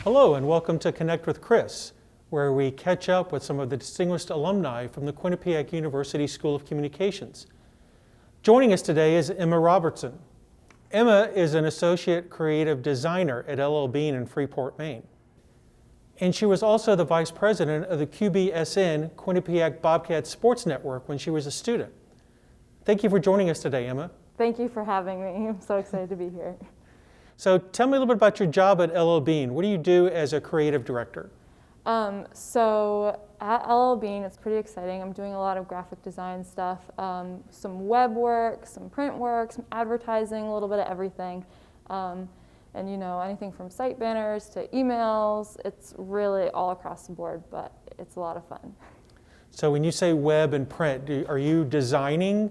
Hello and welcome to Connect with Chris, where we catch up with some of the distinguished alumni from the Quinnipiac University School of Communications. Joining us today is Emma Robertson. Emma is an associate creative designer at LL Bean in Freeport, Maine. And she was also the vice president of the QBSN Quinnipiac Bobcats Sports Network when she was a student. Thank you for joining us today, Emma. Thank you for having me. I'm so excited to be here. So tell me a little bit about your job at LL Bean. What do you do as a creative director? So at LL Bean, it's pretty exciting. I'm doing a lot of graphic design stuff, some web work, some print work, some advertising, a little bit of everything. And you know, anything from site banners to emails, it's really all across the board, but it's a lot of fun. So when you say web and print, are you designing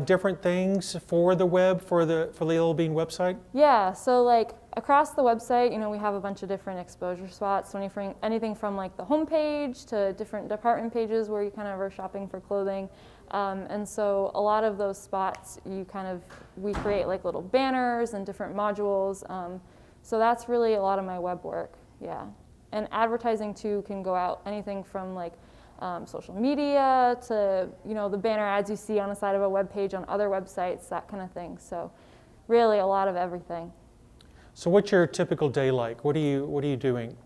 different things for the web, for the LL Bean website? Yeah, so like across the website, you know, we have a bunch of different exposure spots. So anything from like the home page to different department pages where you kind of are shopping for clothing. And so a lot of those spots, we create like little banners and different modules. So that's really a lot of my web work, yeah. And advertising too can go out anything from like social media to, you know, the banner ads you see on the side of a web page on other websites, that kind of thing. So really a lot of everything. So what's your typical day like? What are you doing?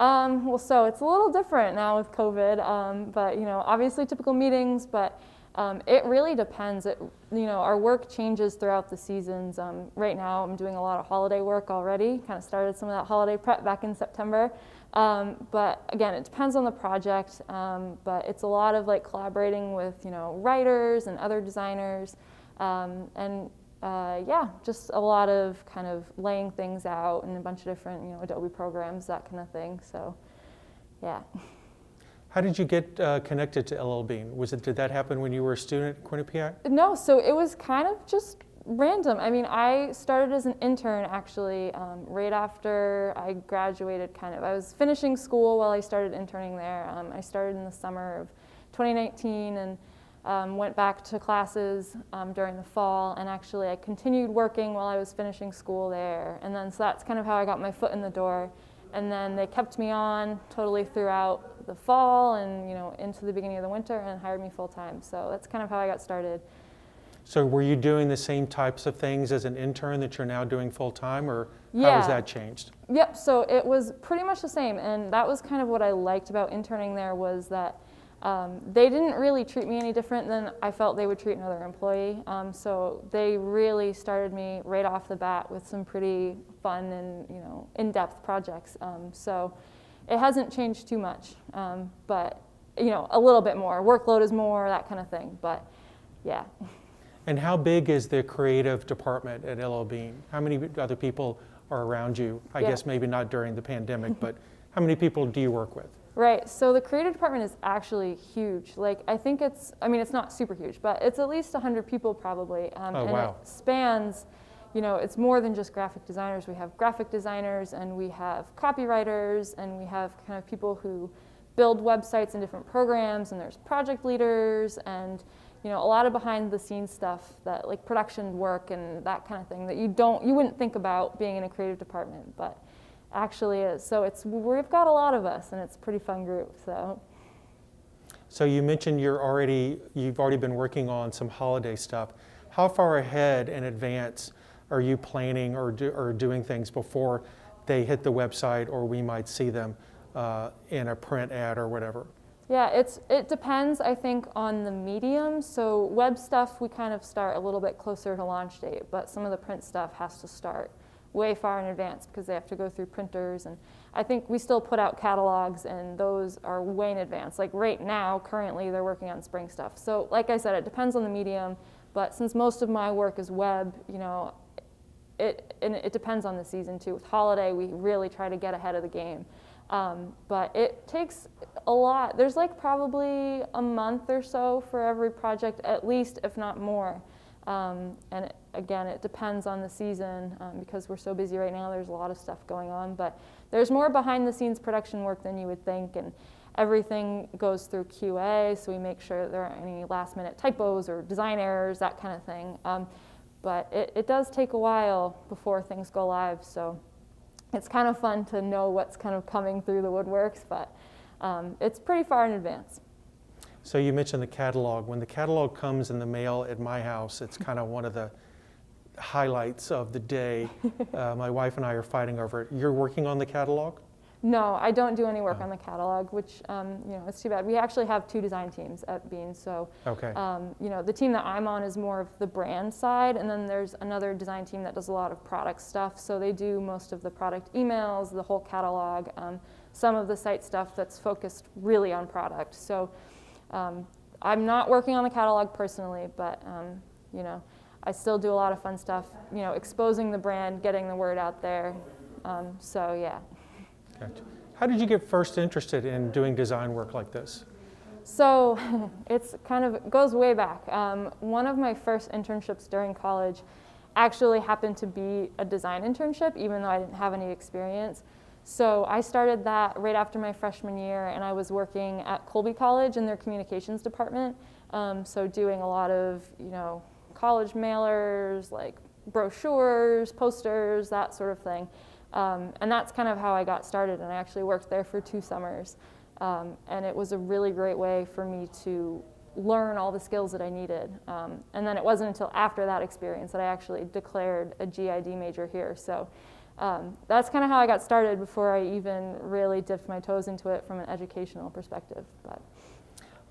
Well, so it's a little different now with COVID, but you know, obviously typical meetings, but it really depends. Our work changes throughout the seasons. Right now I'm doing a lot of holiday work already, kind of started some of that holiday prep back in September. But again, it depends on the project, but it's a lot of like collaborating with, you know, writers and other designers, yeah, just a lot of kind of laying things out in a bunch of different, you know, Adobe programs, that kind of thing. So, yeah. How did you get connected to LL Bean? Did that happen when you were a student at Quinnipiac? No, so it was kind of just random. I mean, I started as an intern actually right after I graduated kind of. I was finishing school while I started interning there. I started in the summer of 2019 and went back to classes during the fall, and actually I continued working while I was finishing school there. And then so that's kind of how I got my foot in the door. And then they kept me on totally throughout the fall and, you know, into the beginning of the winter and hired me full time. So that's kind of how I got started. So were you doing the same types of things as an intern that you're now doing full time, or how has that changed? Yep, so it was pretty much the same, and that was kind of what I liked about interning there was that they didn't really treat me any different than I felt they would treat another employee. So they really started me right off the bat with some pretty fun and, you know, in-depth projects. So it hasn't changed too much, but, you know, a little bit more. Workload is more, that kind of thing, but yeah. And how big is the creative department at LL Bean? How many other people are around you? I guess maybe not during the pandemic, but how many people do you work with? Right, so the creative department is actually huge. Like, I think it's not super huge, but it's at least 100 people probably. And wow. It spans, you know, it's more than just graphic designers. We have graphic designers and we have copywriters and we have kind of people who build websites and different programs, and there's project leaders and, you know, a lot of behind the scenes stuff that like production work and that kind of thing that you wouldn't think about being in a creative department, but actually is. So we've got a lot of us and it's a pretty fun group. So you mentioned you've already been working on some holiday stuff. How far ahead in advance are you planning or doing things before they hit the website or we might see them in a print ad or whatever? Yeah, it depends, I think, on the medium. So web stuff, we kind of start a little bit closer to launch date, but some of the print stuff has to start way far in advance because they have to go through printers. And I think we still put out catalogs, and those are way in advance. Like right now, currently, they're working on spring stuff. So like I said, it depends on the medium, but since most of my work is web, you know, it depends on the season too. With holiday, we really try to get ahead of the game. But it takes a lot. There's like probably a month or so for every project, at least, if not more. And again, it depends on the season because we're so busy right now. There's a lot of stuff going on, but there's more behind the scenes production work than you would think, and everything goes through QA, so we make sure there aren't any last minute typos or design errors, that kind of thing. But it does take a while before things go live, so it's kind of fun to know what's kind of coming through the woodworks, but it's pretty far in advance. So you mentioned the catalog. When the catalog comes in the mail at my house, it's kind of one of the highlights of the day. My wife and I are fighting over it. You're working on the catalog? No, I don't do any work on the catalog, which it's too bad. We actually have 2 design teams at Bean, so Okay. the team that I'm on is more of the brand side, and then there's another design team that does a lot of product stuff. So they do most of the product emails, the whole catalog, some of the site stuff that's focused really on product. So I'm not working on the catalog personally, but I still do a lot of fun stuff. Exposing the brand, getting the word out there. So yeah. Gotcha. How did you get first interested in doing design work like this? So it's goes way back. One of my first internships during college actually happened to be a design internship, even though I didn't have any experience. So I started that right after my freshman year, and I was working at Colby College in their communications department. So doing a lot of, college mailers, like brochures, posters, that sort of thing. And that's kind of how I got started, and I actually worked there for 2 summers. And it was a really great way for me to learn all the skills that I needed. And then it wasn't until after that experience that I actually declared a GID major here. So that's kind of how I got started before I even really dipped my toes into it from an educational perspective. But.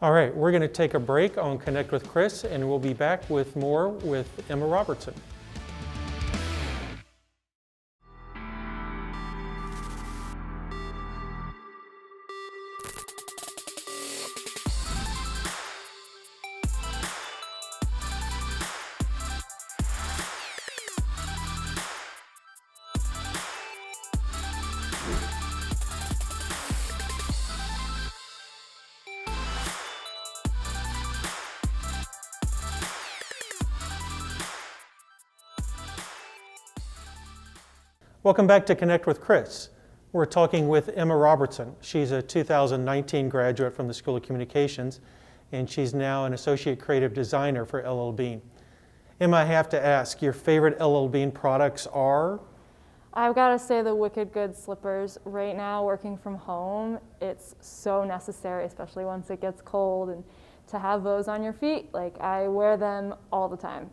All right, we're going to take a break on Connect with Chris, and we'll be back with more with Emma Robertson. Welcome back to Connect with Chris. We're talking with Emma Robertson. She's a 2019 graduate from the School of Communications, and she's now an associate creative designer for LL Bean. Emma, I have to ask, your favorite LL Bean products are? I've got to say the Wicked Good slippers. Right now, working from home, it's so necessary, especially once it gets cold, and to have those on your feet, I wear them all the time.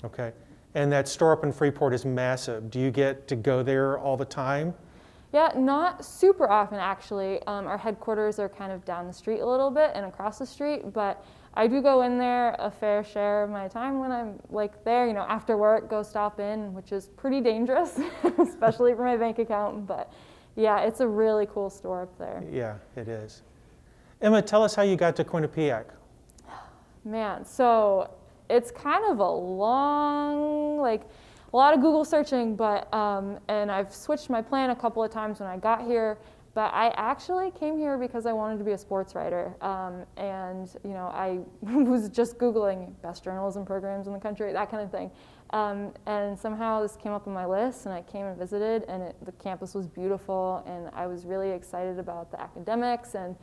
Okay. And that store up in Freeport is massive. Do you get to go there all the time? Yeah, not super often actually. Our headquarters are kind of down the street a little bit and across the street, but I do go in there a fair share of my time when I'm there, after work, go stop in, which is pretty dangerous, especially for my bank account. But yeah, it's a really cool store up there. Yeah, it is. Emma, tell us how you got to Quinnipiac. Man, so it's kind of a long, a lot of Google searching, but, and I've switched my plan a couple of times when I got here, but I actually came here because I wanted to be a sports writer. And, I was just Googling best journalism programs in the country, that kind of thing. And somehow this came up on my list, and I came and visited, and the campus was beautiful, and I was really excited about the academics, and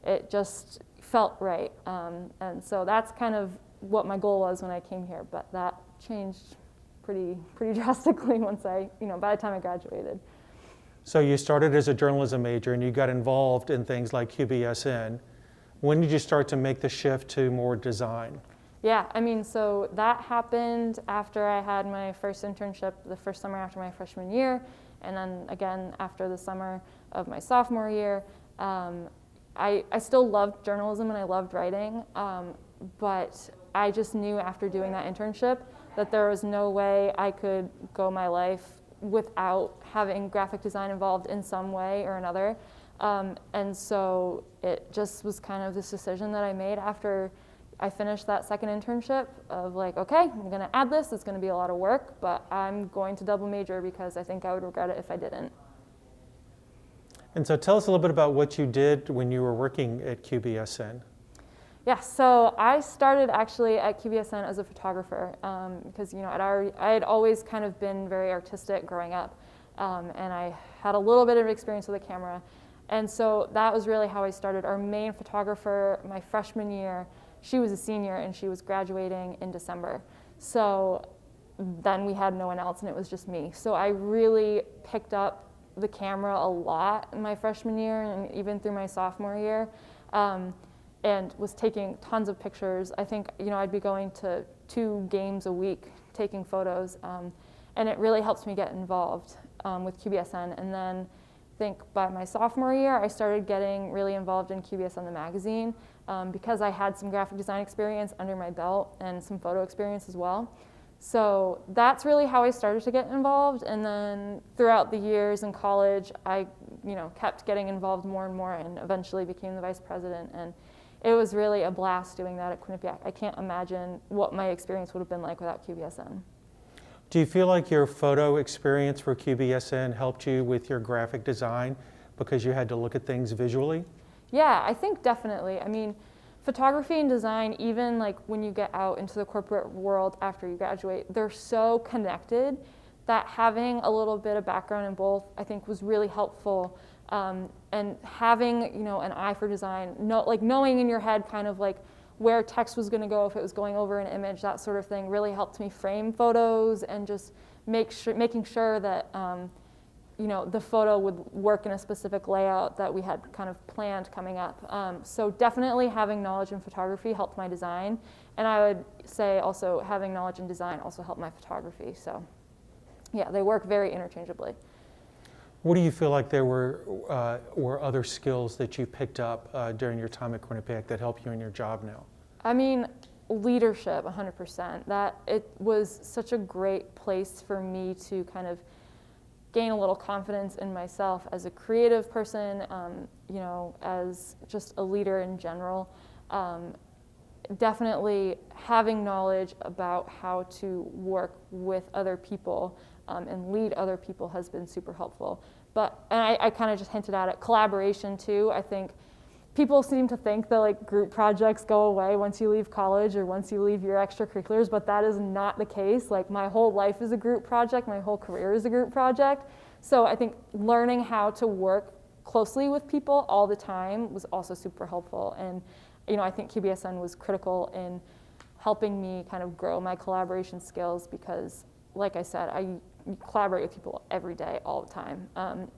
it just felt right. And so that's kind of what my goal was when I came here, but that changed pretty drastically once by the time I graduated. So you started as a journalism major and you got involved in things like QBSN. When did you start to make the shift to more design? Yeah, so that happened after I had my first internship, the first summer after my freshman year, and then again after the summer of my sophomore year. I still loved journalism and I loved writing, but I just knew after doing that internship that there was no way I could go my life without having graphic design involved in some way or another. And so it just was kind of this decision that I made after I finished that second internship of okay, I'm going to add this. It's going to be a lot of work, but I'm going to double major because I think I would regret it if I didn't. And so tell us a little bit about what you did when you were working at QBSN. Yeah, so I started actually at QBSN as a photographer because I had always kind of been very artistic growing up, and I had a little bit of experience with a camera, and so that was really how I started. Our main photographer, my freshman year, she was a senior and she was graduating in December, so then we had no one else and it was just me. So I really picked up the camera a lot in my freshman year and even through my sophomore year, and was taking tons of pictures. I think, I'd be going to 2 games a week taking photos, and it really helps me get involved with QBSN. And then I think by my sophomore year, I started getting really involved in QBSN the magazine because I had some graphic design experience under my belt and some photo experience as well. So that's really how I started to get involved. And then throughout the years in college, I kept getting involved more and more and eventually became the vice president. And it was really a blast doing that at Quinnipiac. I can't imagine what my experience would have been like without QBSN. Do you feel like your photo experience for QBSN helped you with your graphic design because you had to look at things visually? Yeah, I think definitely. I mean, photography and design, even like when you get out into the corporate world after you graduate, they're so connected that having a little bit of background in both, I think, was really helpful. And having, an eye for design, knowing in your head kind of like where text was going to go if it was going over an image, that sort of thing, really helped me frame photos and just making sure that the photo would work in a specific layout that we had kind of planned coming up. So definitely having knowledge in photography helped my design, and I would say also having knowledge in design also helped my photography. So yeah, they work very interchangeably. What do you feel like there were other skills that you picked up during your time at Quinnipiac that help you in your job now? I mean, leadership, 100%. That it was such a great place for me to kind of gain a little confidence in myself as a creative person, as just a leader in general. Definitely having knowledge about how to work with other people and lead other people has been super helpful. And I kind of just hinted at it. Collaboration too. I think people seem to think that like group projects go away once you leave college or once you leave your extracurriculars, but that is not the case. Like my whole life is a group project. My whole career is a group project. So I think learning how to work closely with people all the time was also super helpful. And I think QBSN was critical in helping me kind of grow my collaboration skills because, like I said, I collaborate with people every day, all the time.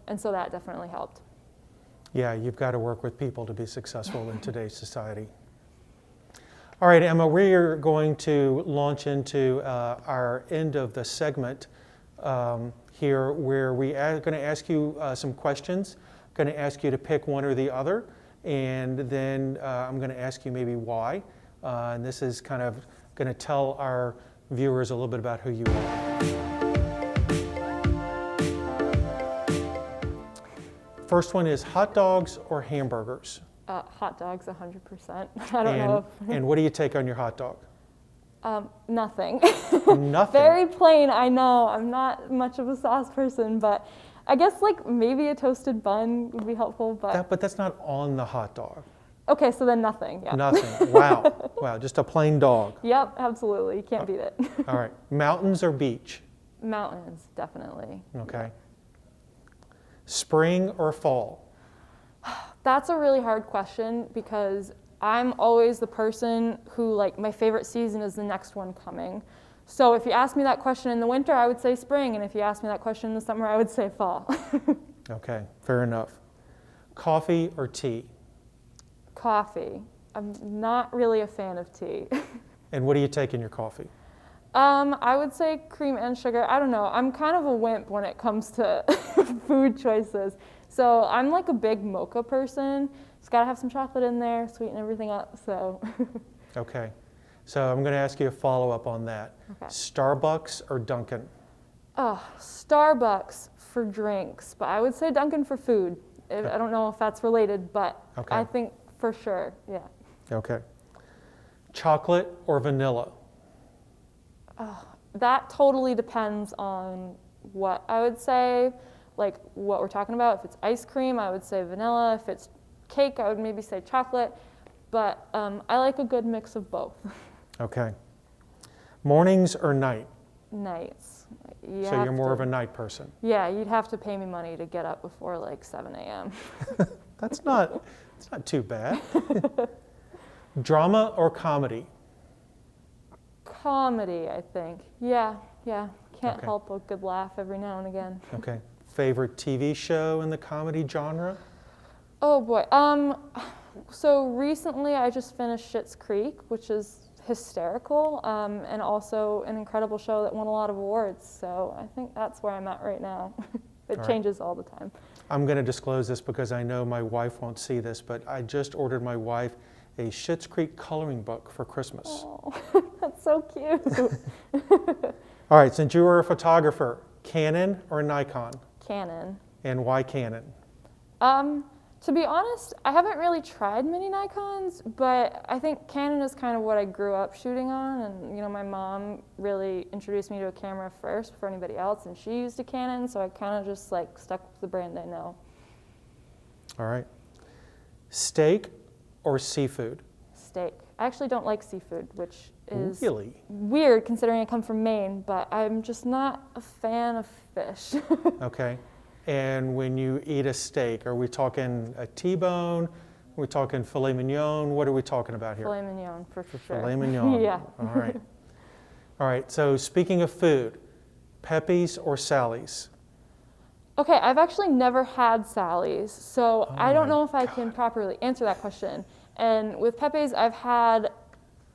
And so that definitely helped. Yeah, you've got to work with people to be successful in today's society. All right, Emma, we're going to launch into our end of the segment here where we are going to ask you some questions. I'm going to ask you to pick one or the other, and then I'm going to ask you maybe why. And this is kind of going to tell our viewers a little bit about who you are. First one is hot dogs or hamburgers? Hot dogs, 100%. I don't know if... And what do you take on your hot dog? Nothing. Nothing? Very plain, I know. I'm not much of a sauce person, but I guess like maybe a toasted bun would be helpful, but... But that's not on the hot dog. Okay, so then nothing, yeah. Nothing, wow. Wow, just a plain dog. Yep, absolutely, you can't beat it. All right, mountains or beach? Mountains, definitely. Okay. Spring or fall? That's a really hard question because I'm always the person who, like, my favorite season is the next one coming. So if you ask me that question in the winter, I would say spring, and if you ask me that question in the summer, I would say fall. Okay, fair enough. Coffee or tea? Coffee. I'm not really a fan of tea. And what do you take in your coffee? I would say cream and sugar. I don't know. I'm kind of a wimp when it comes to food choices. So I'm like a big mocha person. It's got to have some chocolate in there, sweeten everything up. So. Okay. So I'm going to ask you a follow-up on that. Okay. Starbucks or Dunkin'? Oh, Starbucks for drinks, but I would say Dunkin' for food. I don't know if that's related, but okay. I think for sure, yeah. Okay. Chocolate or vanilla? That totally depends on what I would say, like what we're talking about. If it's ice cream, I would say vanilla. If it's cake, I would maybe say chocolate. But I like a good mix of both. Okay. Mornings or night? Nights. So you're more of a night person? Yeah, you'd have to pay me money to get up before like 7 a.m. That's not too bad. Drama or comedy? Comedy, I think. Yeah. Can't help a good laugh every now and again. Okay. Favorite TV show in the comedy genre? Oh boy. So recently I just finished Schitt's Creek, which is hysterical, and also an incredible show that won a lot of awards. So I think that's where I'm at right now. It changes all the time. I'm going to disclose this because I know my wife won't see this, but I just ordered my wife a Schitt's Creek coloring book for Christmas. Oh, that's so cute. All right, since you were a photographer, Canon or Nikon? Canon. And why Canon? To be honest, I haven't really tried many Nikons, but I think Canon is kind of what I grew up shooting on, and my mom really introduced me to a camera first before anybody else, and she used a Canon, so I kind of just stuck with the brand I know. All right. Steak or seafood? Steak. I actually don't like seafood, which is really weird considering I come from Maine, but I'm just not a fan of fish. Okay. And when you eat a steak, are we talking a T-bone? Are we talking filet mignon? What are we talking about here? Filet mignon, for sure. Filet mignon. Yeah. All right. All right. So speaking of food, Pepe's or Sally's? Okay, I've actually never had Sally's, so I don't know if I can properly answer that question. And with Pepe's, I've had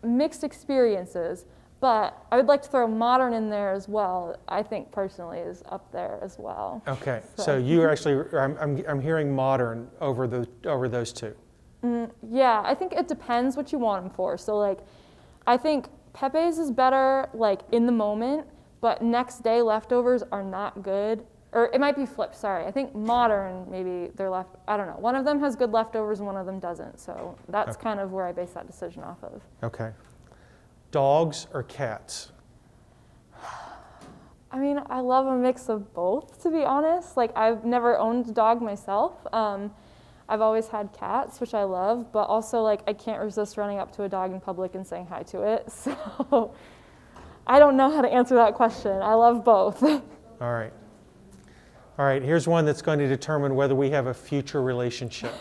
mixed experiences, but I would like to throw modern in there as well. I think personally is up there as well. Okay, so you're actually, I'm hearing modern over those two. Yeah, I think it depends what you want them for. So I think Pepe's is better in the moment, but next day leftovers are not good. Or it might be flipped, sorry. I think modern, maybe they're I don't know. One of them has good leftovers and one of them doesn't. So that's kind of where I base that decision off of. Okay. Dogs or cats? I mean, I love a mix of both, to be honest. I've never owned a dog myself. I've always had cats, which I love, but also I can't resist running up to a dog in public and saying hi to it. So I don't know how to answer that question. I love both. All right. All right, here's one that's going to determine whether we have a future relationship.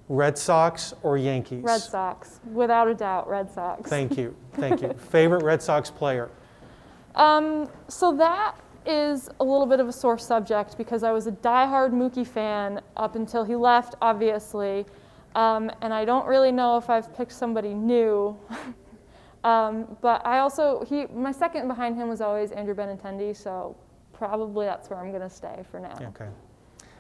Red Sox or Yankees? Red Sox, without a doubt, Red Sox. Thank you, thank you. Favorite Red Sox player? So that is a little bit of a sore subject because I was a diehard Mookie fan up until he left, obviously. And I don't really know if I've picked somebody new. But I also, my second behind him was always Andrew Benintendi, so probably that's where I'm going to stay for now. Okay.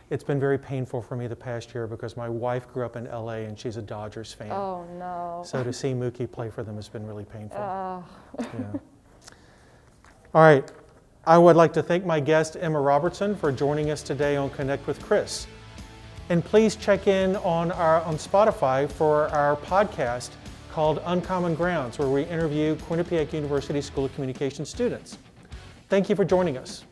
It's been very painful for me the past year because my wife grew up in LA and she's a Dodgers fan. Oh, no. So to see Mookie play for them has been really painful. Yeah. All right. I would like to thank my guest, Emma Robertson, for joining us today on Connect with Chris. And please check in on Spotify for our podcast called Uncommon Grounds, where we interview Quinnipiac University School of Communication students. Thank you for joining us.